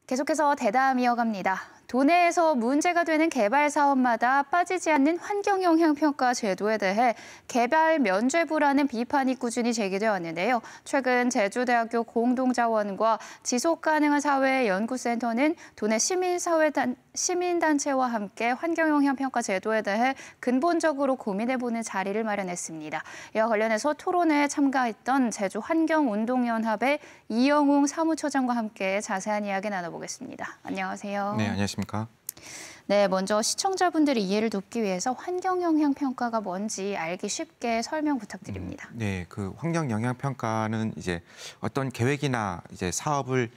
계속해서 대담 이어갑니다. 도내에서 문제가 되는 개발 사업마다 빠지지 않는 환경영향평가 제도에 대해 개발 면죄부라는 비판이 꾸준히 제기되어 왔는데요. 최근 제주대학교 공동자원과 지속가능한 사회 연구센터는 도내 시민단체와 함께 환경영향평가 제도에 대해 근본적으로 고민해보는 자리를 마련했습니다. 이와 관련해서 토론회에 참가했던 제주환경운동연합의 이영웅 사무처장과 함께 자세한 이야기 나눠보겠습니다. 안녕하세요. 네, 안녕하십니까. 네, 먼저 시청자분들의 이해를 돕기 위해서 환경영향평가가 뭔지 알기 쉽게 설명 부탁드립니다. 네, 그 환경영향평가는 이제 어떤 계획이나 이제 사업을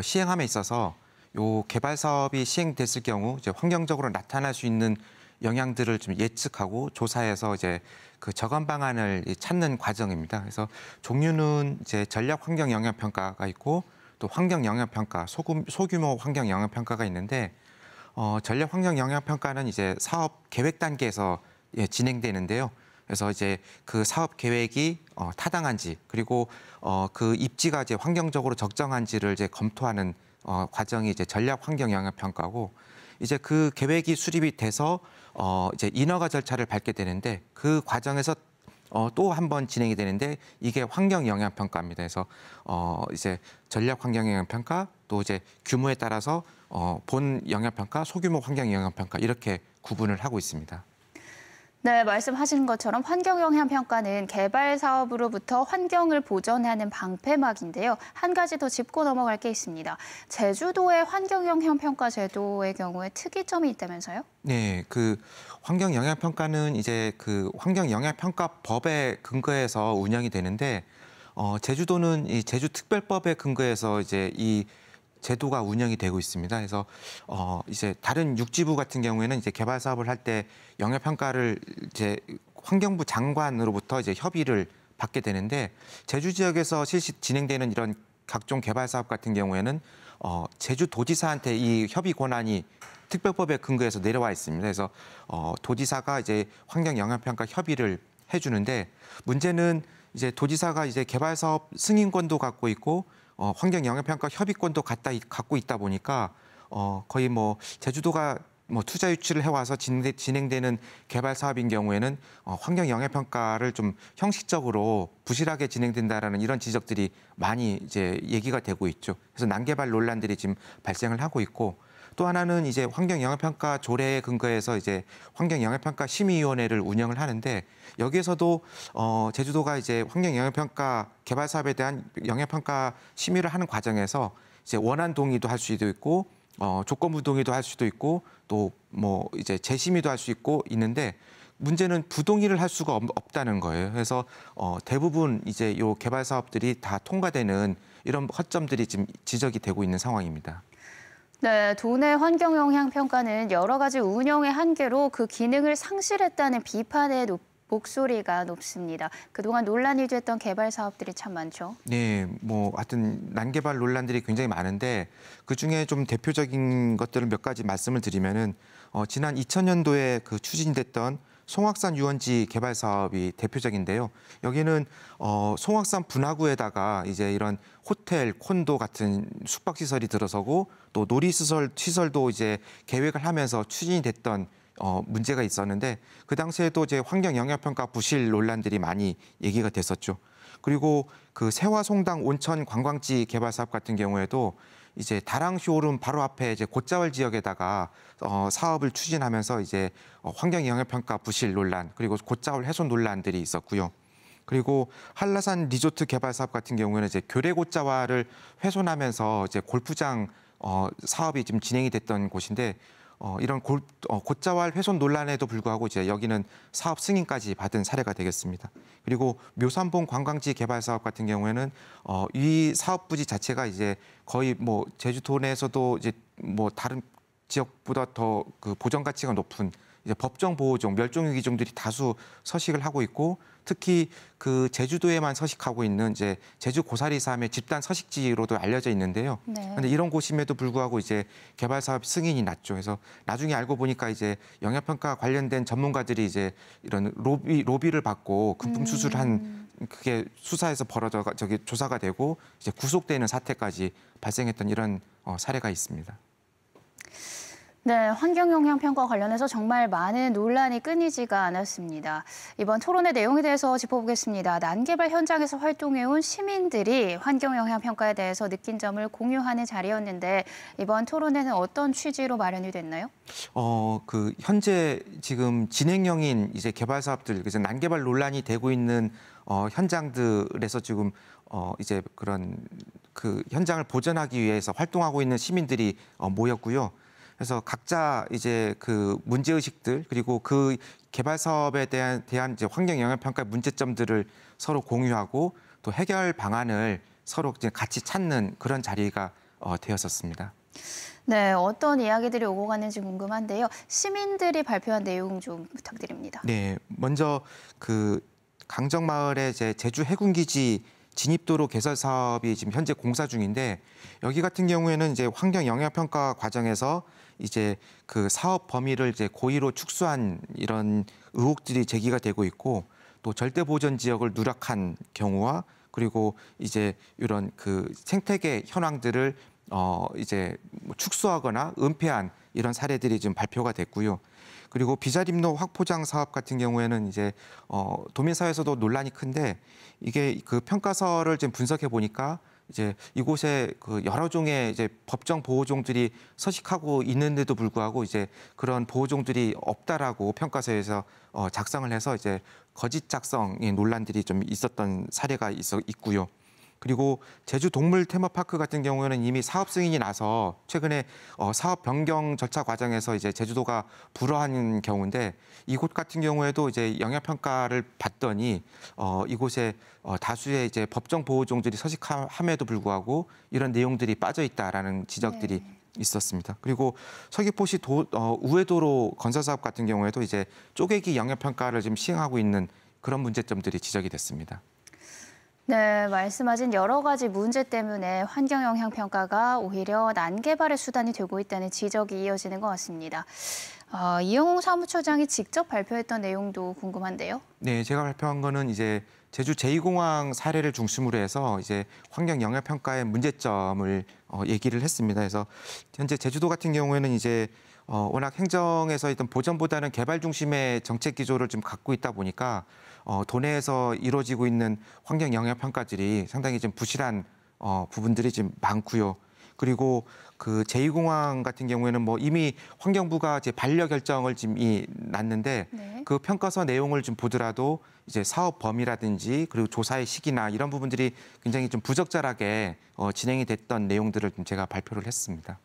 시행함에 있어서 요 개발 사업이 시행됐을 경우 이제 환경적으로 나타날 수 있는 영향들을 좀 예측하고 조사해서 이제 그 저감 방안을 찾는 과정입니다. 그래서 종류는 이제 전략 환경 영향 평가가 있고 또 환경 영향 평가, 소규모 환경 영향 평가가 있는데 전략 환경 영향 평가는 이제 사업 계획 단계에서 진행되는데요. 그래서 이제 그 사업 계획이 타당한지 그리고 그 입지가 이제 환경적으로 적정한지를 이제 검토하는 과정이 이제 전략 환경 영향 평가고 이제 그 계획이 수립이 돼서 이제 인허가 절차를 밟게 되는데 그 과정에서 또 한 번 진행이 되는데 이게 환경 영향 평가입니다. 그래서 이제 전략 환경 영향 평가 또 이제 규모에 따라서 본 영향 평가, 소규모 환경 영향 평가 이렇게 구분을 하고 있습니다. 네, 말씀하신 것처럼 환경영향평가는 개발 사업으로부터 환경을 보전하는 방패막인데요. 한 가지 더 짚고 넘어갈 게 있습니다. 제주도의 환경영향평가 제도의 경우에 특이점이 있다면서요? 네, 그 환경영향평가는 이제 그 환경영향평가법에 근거해서 운영이 되는데 제주도는 이 제주특별법에 근거해서 이제 이 제도가 운영이 되고 있습니다. 그래서 이제 다른 육지부 같은 경우에는 이제 개발 사업을 할 때 영향 평가를 이제 환경부 장관으로부터 이제 협의를 받게 되는데 제주 지역에서 실시 진행되는 이런 각종 개발 사업 같은 경우에는 제주도지사한테 이 협의 권한이 특별법에 근거해서 내려와 있습니다. 그래서 도지사가 이제 환경 영향 평가 협의를 해주는데 문제는 이제 도지사가 이제 개발 사업 승인권도 갖고 있고 환경 영향 평가 협의권도 갖고 있다 보니까 거의 뭐 제주도가 뭐 투자 유치를 해와서 진행되는 개발 사업인 경우에는 환경 영향 평가를 좀 형식적으로 부실하게 진행된다라는 이런 지적들이 많이 이제 얘기가 되고 있죠. 그래서 난개발 논란들이 지금 발생을 하고 있고 또 하나는 이제 환경 영향 평가 조례에 근거해서 이제 환경 영향 평가 심의위원회를 운영을 하는데 여기에서도 제주도가 이제 환경 영향 평가 개발 사업에 대한 영향 평가 심의를 하는 과정에서 이제 원안 동의도 할 수도 있고 조건부 동의도 할 수도 있고 또 뭐 이제 재심의도 할 수 있고 있는데 문제는 부동의를 할 수가 없다는 거예요. 그래서 대부분 이제 요 개발 사업들이 다 통과되는 이런 허점들이 지금 지적이 되고 있는 상황입니다. 네, 도내 환경영향평가는 여러 가지 운영의 한계로 그 기능을 상실했다는 비판의 목소리가 높습니다. 그동안 논란이 됐던 개발 사업들이 참 많죠. 네, 뭐 하여튼 난개발 논란들이 굉장히 많은데 그중에 좀 대표적인 것들을 몇 가지 말씀을 드리면은 지난 2000년도에 그 추진됐던 송악산 유원지 개발 사업이 대표적인데요. 여기는 송악산 분화구에다가 이제 이런 호텔, 콘도 같은 숙박 시설이 들어서고 또 시설도 이제 계획을 하면서 추진이 됐던 문제가 있었는데 그 당시에도 이제 환경 영향 평가 부실 논란들이 많이 얘기가 됐었죠. 그리고 그 세화송당 온천 관광지 개발 사업 같은 경우에도 이제 다랑 쇼룸 바로 앞에 이제 곶자월 지역에다가 사업을 추진하면서 이제 환경 영향 평가 부실 논란 그리고 곶자월 훼손 논란들이 있었고요. 그리고 한라산 리조트 개발 사업 같은 경우에는 이제 교래 곶자월을 훼손하면서 이제 골프장 사업이 지금 진행이 됐던 곳인데 이런 곶자월 훼손 논란에도 불구하고 이제 여기는 사업 승인까지 받은 사례가 되겠습니다. 그리고 묘산봉 관광지 개발 사업 같은 경우에는 이 사업 부지 자체가 이제 거의 뭐 제주도 내에서도 이제 뭐 다른 지역보다 더 그 보전 가치가 높은 이제 법정 보호종, 멸종위기 종들이 다수 서식을 하고 있고 특히 그 제주도에만 서식하고 있는 이제 제주 고사리섬의 집단 서식지로도 알려져 있는데요. 그런데 이런 곳임에도 불구하고 이제 개발 사업 승인이 났죠. 그래서 나중에 알고 보니까 이제 영향평가 관련된 전문가들이 이제 이런 로비를 받고 금품 수수를 한 그게 수사에서 저기 조사가 되고 이제 구속되는 사태까지 발생했던 이런 사례가 있습니다. 네, 환경영향평가 관련해서 정말 많은 논란이 끊이지가 않았습니다. 이번 토론의 내용에 대해서 짚어보겠습니다. 난개발 현장에서 활동해온 시민들이 환경영향평가에 대해서 느낀 점을 공유하는 자리였는데 이번 토론회는 어떤 취지로 마련이 됐나요? 현재 지금 진행형인 이제 개발 사업들, 그래서 난개발 논란이 되고 있는 현장들에서 지금 이제 그런 그 현장을 보전하기 위해서 활동하고 있는 시민들이 모였고요. 그래서 각자 이제 그 문제 의식들 그리고 그 개발 사업에 대한 이제 환경 영향 평가 문제점들을 서로 공유하고 또 해결 방안을 서로 이제 같이 찾는 그런 자리가 되었었습니다. 네, 어떤 이야기들이 오고 갔는지 궁금한데요. 시민들이 발표한 내용 좀 부탁드립니다. 네, 먼저 그 강정마을의 이제 제주 해군기지 진입도로 개설 사업이 지금 현재 공사 중인데 여기 같은 경우에는 이제 환경 영향 평가 과정에서 이제 그 사업 범위를 이제 고의로 축소한 이런 의혹들이 제기가 되고 있고 또 절대 보전 지역을 누락한 경우와 그리고 이제 이런 그 생태계 현황들을 이제 뭐 축소하거나 은폐한 이런 사례들이 지금 발표가 됐고요. 그리고 비자림로 확포장 사업 같은 경우에는 이제 도민사회에서도 논란이 큰데 이게 그 평가서를 좀 분석해 보니까 이제 이곳에 그 여러 종의 이제 법정 보호종들이 서식하고 있는데도 불구하고 이제 그런 보호종들이 없다라고 평가서에서 작성을 해서 이제 거짓 작성의 논란들이 좀 있었던 사례가 있고요. 그리고 제주 동물 테마파크 같은 경우에는 이미 사업 승인이 나서 최근에 사업 변경 절차 과정에서 이제 제주도가 불허한 경우인데 이곳 같은 경우에도 이제 영향 평가를 받더니 이곳에 다수의 이제 법정 보호종들이 서식함에도 불구하고 이런 내용들이 빠져 있다라는 지적들이 있었습니다. 그리고 서귀포시 우회도로 건설 사업 같은 경우에도 이제 쪼개기 영향 평가를 지금 시행하고 있는 그런 문제점들이 지적이 됐습니다. 네, 말씀하신 여러 가지 문제 때문에 환경영향평가가 오히려 난개발의 수단이 되고 있다는 지적이 이어지는 것 같습니다. 이영호 사무처장이 직접 발표했던 내용도 궁금한데요. 네, 제가 발표한 거는 이제 제주 제2공항 사례를 중심으로 해서 이제 환경 영향 평가의 문제점을 얘기를 했습니다. 그래서 현재 제주도 같은 경우에는 이제 워낙 행정에서 있던 보전보다는 개발 중심의 정책 기조를 좀 갖고 있다 보니까 도내에서 이루어지고 있는 환경 영향 평가들이 상당히 좀 부실한 부분들이 좀 많고요. 그리고 그 제2공항 같은 경우에는 뭐 이미 환경부가 이제 반려 결정을 지금 났는데 네. 그 평가서 내용을 좀 보더라도 이제 사업 범위라든지 그리고 조사의 시기나 이런 부분들이 굉장히 좀 부적절하게 진행이 됐던 내용들을 좀 제가 발표를 했습니다.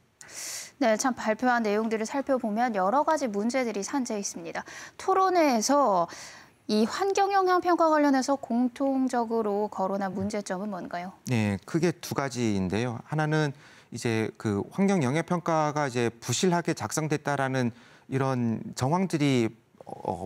네, 참 발표한 내용들을 살펴보면 여러 가지 문제들이 산재해 있습니다. 토론회에서 이 환경영향평가 관련해서 공통적으로 거론한 문제점은 뭔가요? 네, 크게 두 가지인데요. 하나는 이제 그 환경 영향 평가가 이제 부실하게 작성됐다라는 이런 정황들이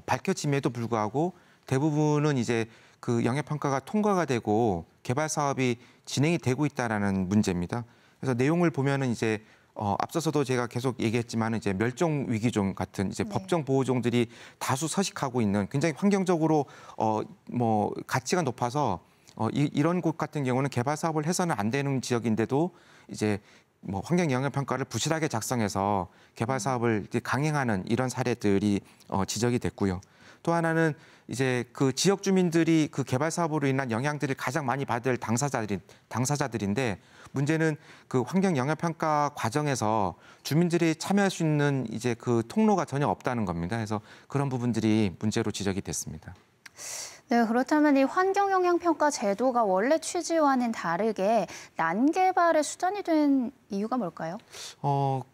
밝혀짐에도 불구하고 대부분은 이제 그 영향 평가가 통과가 되고 개발 사업이 진행이 되고 있다라는 문제입니다. 그래서 내용을 보면은 이제 앞서서도 제가 계속 얘기했지만 이제 멸종 위기종 같은 이제 법정 보호종들이 다수 서식하고 있는 굉장히 환경적으로 뭐 가치가 높아서 이런 곳 같은 경우는 개발 사업을 해서는 안 되는 지역인데도 이제 뭐 환경 영향 평가를 부실하게 작성해서 개발 사업을 강행하는 이런 사례들이 지적이 됐고요. 또 하나는 이제 그 지역 주민들이 그 개발 사업으로 인한 영향들을 가장 많이 받을 당사자들인데 문제는 그 환경 영향 평가 과정에서 주민들이 참여할 수 있는 이제 그 통로가 전혀 없다는 겁니다. 그래서 그런 부분들이 문제로 지적이 됐습니다. 네, 그렇다면 이 환경영향평가 제도가 원래 취지와는 다르게 난개발의 수단이 된 이유가 뭘까요?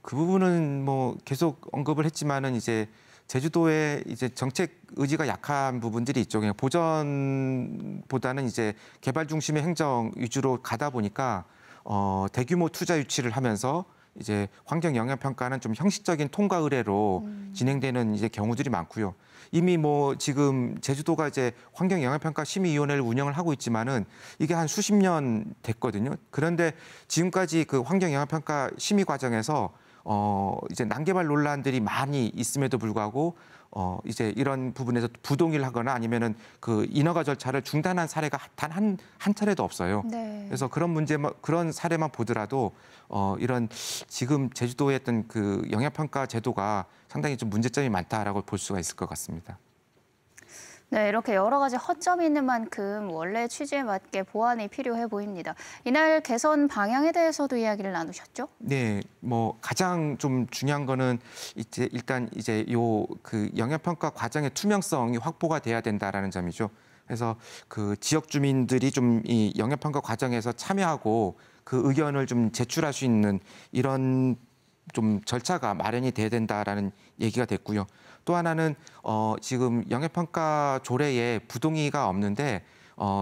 그 부분은 뭐 계속 언급을 했지만은 이제 제주도의 이제 정책 의지가 약한 부분들이 있죠. 그냥 보전보다는 이제 개발 중심의 행정 위주로 가다 보니까 대규모 투자 유치를 하면서 이제 환경 영향 평가는 좀 형식적인 통과 의뢰로 진행되는 이제 경우들이 많고요. 이미 뭐 지금 제주도가 이제 환경 영향 평가 심의위원회를 운영을 하고 있지만은 이게 한 수십 년 됐거든요. 그런데 지금까지 그 환경 영향 평가 심의 과정에서 이제 난개발 논란들이 많이 있음에도 불구하고 이제 이런 부분에서 부동의를 하거나 아니면은 그 인허가 절차를 중단한 사례가 단 한 차례도 없어요. 네. 그래서 그런 사례만 보더라도 이런 지금 제주도의 어떤 그 영향평가 제도가 상당히 좀 문제점이 많다라고 볼 수가 있을 것 같습니다. 네, 이렇게 여러 가지 허점이 있는 만큼 원래 취지에 맞게 보완이 필요해 보입니다. 이날 개선 방향에 대해서도 이야기를 나누셨죠? 네, 뭐 가장 좀 중요한 거는 이제 일단 이제 요 그 영향평가 과정의 투명성이 확보가 돼야 된다라는 점이죠. 그래서 그 지역 주민들이 좀 이 영향평가 과정에서 참여하고 그 의견을 좀 제출할 수 있는 이런 좀 절차가 마련이 돼야 된다라는 얘기가 됐고요. 또 하나는 지금 영향평가 조례에 부동의가 없는데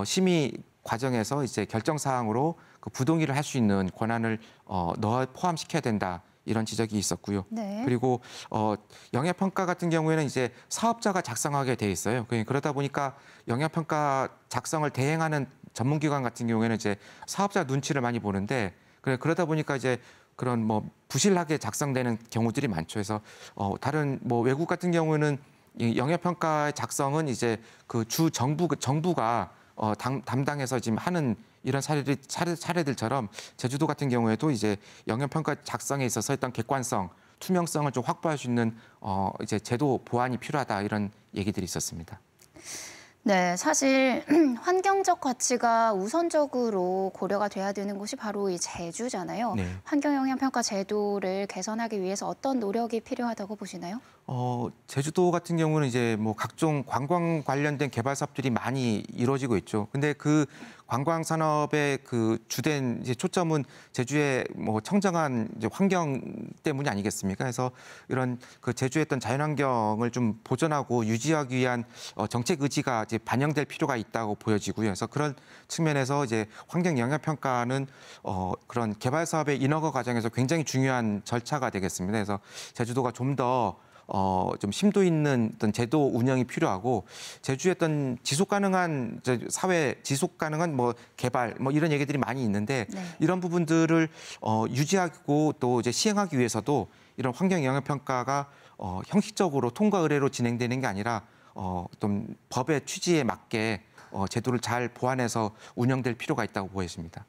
심의 과정에서 이제 결정 사항으로 그 부동의를 할 수 있는 권한을 넣어 포함시켜야 된다. 이런 지적이 있었고요. 네. 그리고 영향평가 같은 경우에는 이제 사업자가 작성하게 돼 있어요. 그러다 보니까 영향평가 작성을 대행하는 전문기관 같은 경우에는 이제 사업자 눈치를 많이 보는데 그러다 보니까 이제 그런 뭐 부실하게 작성되는 경우들이 많죠. 그래서 다른 뭐 외국 같은 경우는 이 영향평가의 작성은 이제 그 주 정부가 담당해서 지금 하는 이런 사례들처럼 제주도 같은 경우에도 이제 영향평가 작성에 있어서 일단 객관성, 투명성을 좀 확보할 수 있는 이제 제도 보완이 필요하다 이런 얘기들이 있었습니다. 네, 사실 환경적 가치가 우선적으로 고려가 돼야 되는 곳이 바로 이 제주잖아요. 네. 환경영향평가 제도를 개선하기 위해서 어떤 노력이 필요하다고 보시나요? 제주도 같은 경우는 이제 뭐 각종 관광 관련된 개발 사업들이 많이 이루어지고 있죠. 근데 그 관광 산업의 그 주된 이제 초점은 제주의 뭐 청정한 이제 환경 때문이 아니겠습니까? 그래서 이런 그 제주의 어떤 자연환경을 좀 보존하고 유지하기 위한 정책 의지가 이제 반영될 필요가 있다고 보여지고요. 그래서 그런 측면에서 이제 환경 영향 평가는 그런 개발 사업의 인허가 과정에서 굉장히 중요한 절차가 되겠습니다. 그래서 제주도가 좀 더 좀 심도 있는 어떤 제도 운영이 필요하고 제주의 어떤 지속 가능한 사회 지속 가능한 뭐 개발 뭐 이런 얘기들이 많이 있는데 네. 이런 부분들을 유지하고 또 이제 시행하기 위해서도 이런 환경 영향 평가가 형식적으로 통과 의례로 진행되는 게 아니라 좀 법의 취지에 맞게 제도를 잘 보완해서 운영될 필요가 있다고 보여집니다.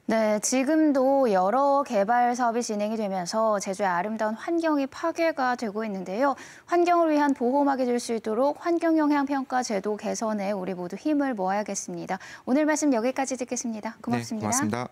네, 지금도 여러 개발 사업이 진행이 되면서 제주의 아름다운 환경이 파괴가 되고 있는데요. 환경을 위한 보호막이 될 수 있도록 환경영향평가 제도 개선에 우리 모두 힘을 모아야겠습니다. 오늘 말씀 여기까지 듣겠습니다. 고맙습니다. 네, 고맙습니다.